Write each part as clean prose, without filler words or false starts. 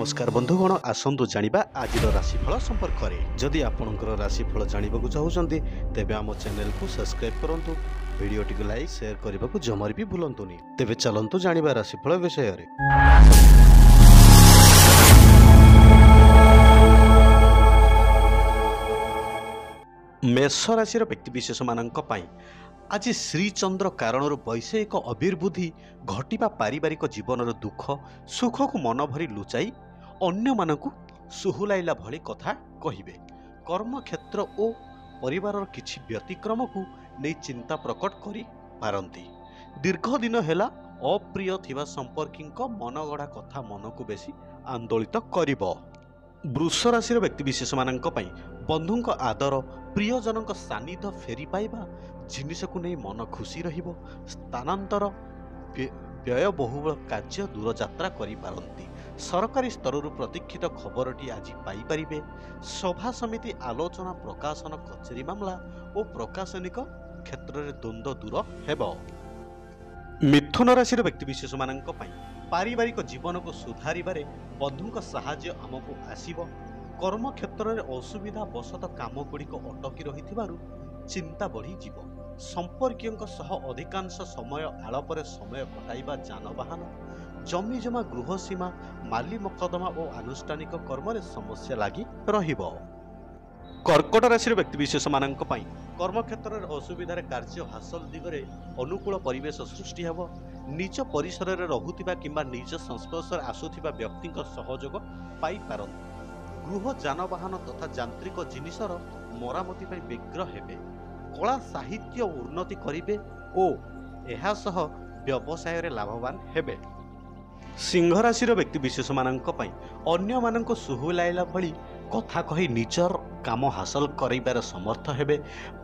नमस्कार बंधुगण आसतु जानिबा आजिर राशिफल संपर्क में। जदि आपणकर राशिफल जानवाक चाहते तेबे आम चैनल को सब्सक्राइब करंतु, वीडियो टी लाइक शेयर करने को जमार भी भूलंतुनि। तेबे चलंतु जानिबा राशिफल विषय रे। मेष राशि व्यक्तिविशेष मानक आज श्रीचंद्र कारण वैषयिक अभिर्बुद्धि घटिबा पारिवारिक जीवन दुख सुख को मन भरी लुचाई अन्य मानकु सुहुलाइला भली कथा कहिबे। कर्म क्षेत्र और परिवार किछि व्यतिक्रम को नहीं चिंता प्रकट करि पारंती। दीर्घ दिन हेला अप्रिय थिबा संपर्किंक मनगढ़ा कथा मन को बेसी आंदोलित करिबो। वृष राशि व्यक्तिविशेष मानक बंधुंक आदर प्रियजनक सानिध्य फेरी पाइबा जिनिस को नहीं मन खुशी रहिबो। स्थानांतर व्ययबहुल कार्य दूरयात्रा करि पारंती। सरकारी स्तर प्रतीक्षित खबरटी आज पाई परिबे। सभा समिति आलोचना प्रकाशन कचेरी मामला और प्रकाशनिक क्षेत्र में द्वंद्व दूर हेबो। मिथुन राशि व्यक्तिविशेष मानक पारिवारिक जीवन को सुधारिबारे बंधुंक साहाय्य आमको आसीबो। कर्म क्षेत्र में असुविधा बसत काम गुड़िक अटकी रही चिंता बढ़ी जीव। संपर्कियों सह अधिकांश समय आलपर समय कटाइबा जानवाहन जमी जमा गृह सीमा माली मकदमा और आनुष्ठानिक कर्म समस्या लगी रहिबो। कर्कट राशि व्यक्तिविशेष मानक कर्म क्षेत्र में असुविधार कार्य हासिल दिगरे अनुकूल परिवेश सृष्टि हेबो। निज परिसर में रहुथिबा किंबा निज संस्पर्श आसुथिबा व्यक्ति सहयोग पाई पारंती। गृह जानवाहन तथा यांत्रिक जिनिसर मरामती पर व्यग्र हेबे। कला साहित्य उन्नति करिबे और एहा सह व्यवसाय रे लाभवान हेबे। सिंह राशि व्यक्तिविशेष मानक अन्य मानक सुहुलाइला भली कथा कही निजर काम हासिल करिबार समर्थ हेबे।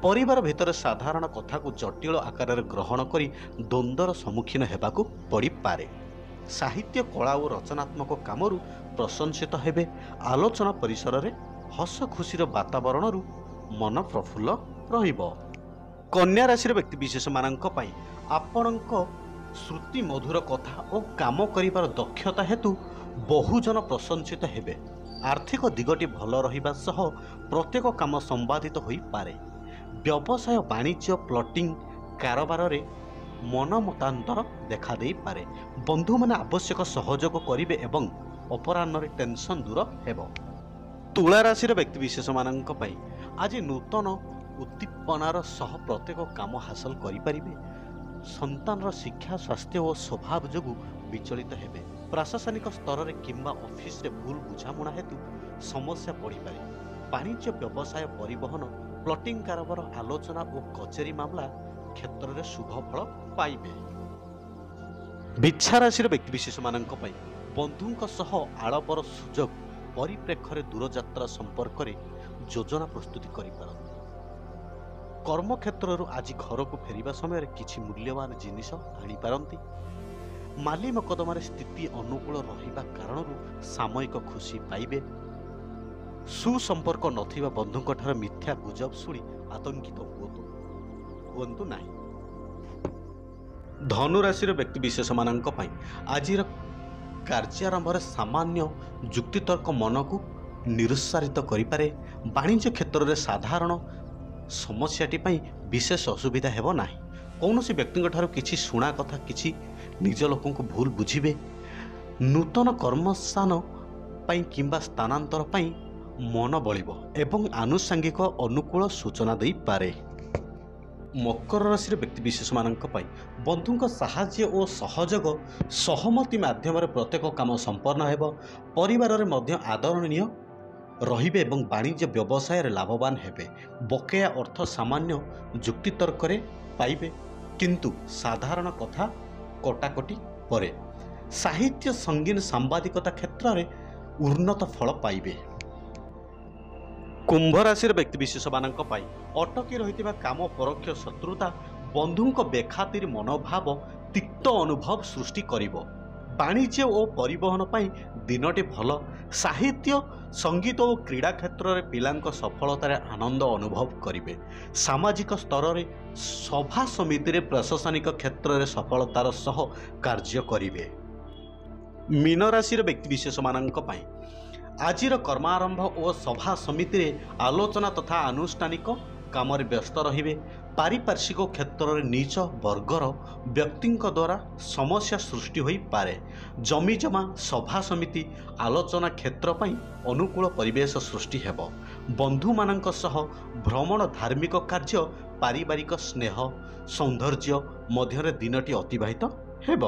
परिवार भितर साधारण कथा को जटिल आकार ग्रहण करी द्वंद्वर सम्मुखीन हेबाकू पड़ी पारे। साहित्य कला और रचनात्मक कामरू प्रशंसित हेबे। आलोचना परिसर में हस खुशीर वातावरण मन प्रफुल्ल रहिबो। कन्या राशि व्यक्तिविशेष मानक आपणक श्रुति मधुर कथा और काम करिबार दक्षता हेतु बहुजन प्रशंसित हेबे। आर्थिक दिगटी भल रहिबा सह प्रत्येक काम संपादित होई पारे। व्यवसाय वाणिज्य प्लटिंग कारोबार रे मन मतांतर देखा दे पारे। बंधु माने आवश्यक सहयोग करिवे एवं अपराह्न टेंशन दूर हेबो। तुला राशि व्यक्तिविशेष मानक आज नूतन उद्दीपनार सह प्रत्येक काम हासिल करिपारिबे। संतान शिक्षा स्वास्थ्य और स्वभाव जोगु विचलित हेबे। प्रशासनिक स्तर में किंबा ऑफिस रे भूल बुझामुणा हेतु समस्या पड़ी पारे। वाणिज्य व्यवसाय परिवहन प्लटिंग कारोबार आलोचना और कचेरी मामला क्षेत्र में शुभ फल पाइबे। बिच्छा राशि व्यक्तिविशेष मानक बंधुंक सह आलपर सुजोग परिप्रेक्ष्य दूरयात्रा संपर्क में योजना प्रस्तुति करिपारंती। कर्म क्षेत्र आज घर को फेरिबा समय किछि मूल्यवान जिनिस आनी पारंती। माली मकदमार स्थिति अनुकूल रहिबा कारण सामयिक खुशी पाइबे। सुसंपर्क नथिबा बंधुंक ठार मिथ्या गुजब शुणी आतंकित हुअन्तु नाही। धनु राशि व्यक्तिविशेष मानक आज कार्यारंभ सामान्य जुक्तितर्क मन को निरुत्साहित करिपारे। वाणिज्य क्षेत्र में साधारण समस्याटी विशेष असुविधा हेबो नाही। कौनसी व्यक्ति ठारो किछि शुणा कथा किछि निज लोकों को भूल बुझिबे। नूतन कर्मस्थान पई किंबा स्थानांतर पई मन बलिबो एवं आनुषंगिक अनुकूल सूचना दे पारे। मकर राशि व्यक्तिविशेष मानक बंधुंक साहाय्य और सहयोग सहमति माध्यम प्रत्येक काम संपन्न हेबो। परिवार रे मध्य आदरणीय रहिबे एवं वाणिज्य व्यवसाय लाभवान हेबे। बकेया अर्थ सामान्य जुक्तितर्क पाइबे किंतु साधारण कथा कटाकटी परे। साहित्य संगीन सांबादिकता क्षेत्र में उन्नत फल पाइबे। कुंभ राशि व्यक्तिविशेष मानक अटकी रही काम परोक्ष शत्रुता बंधुंक बेखातिर मनोभाव तिक्त अनुभव सृष्टि करिबो। वाणिज्य और परिवहन पाई दिनटी भल। साहित्य संगीत और क्रीड़ा क्षेत्र में पिलांक सफलतार आनंद अनुभव करिवे। सामाजिक स्तर में सभा समिति प्रशासनिक क्षेत्र में सफलतार सह कार्य करिवे। मीन राशि व्यक्तिशेष मानी आजिर कर्मारंभ और सभा समिति रे आलोचना तथा आनुष्ठानिक काम व्यस्त रहिबे। पारिपार्श्विक क्षेत्र में नीच वर्गर व्यक्ति द्वारा समस्या सृष्टि होई पारे। जमी जमा सभा समिति आलोचना क्षेत्र पई अनुकूल परिवेश सृष्टि हेब। बंधु मानक सह भ्रमण धार्मिक कार्य पारिवारिक स्नेह सौंदर्य मध्य दिनटी अतिबाहित हेब।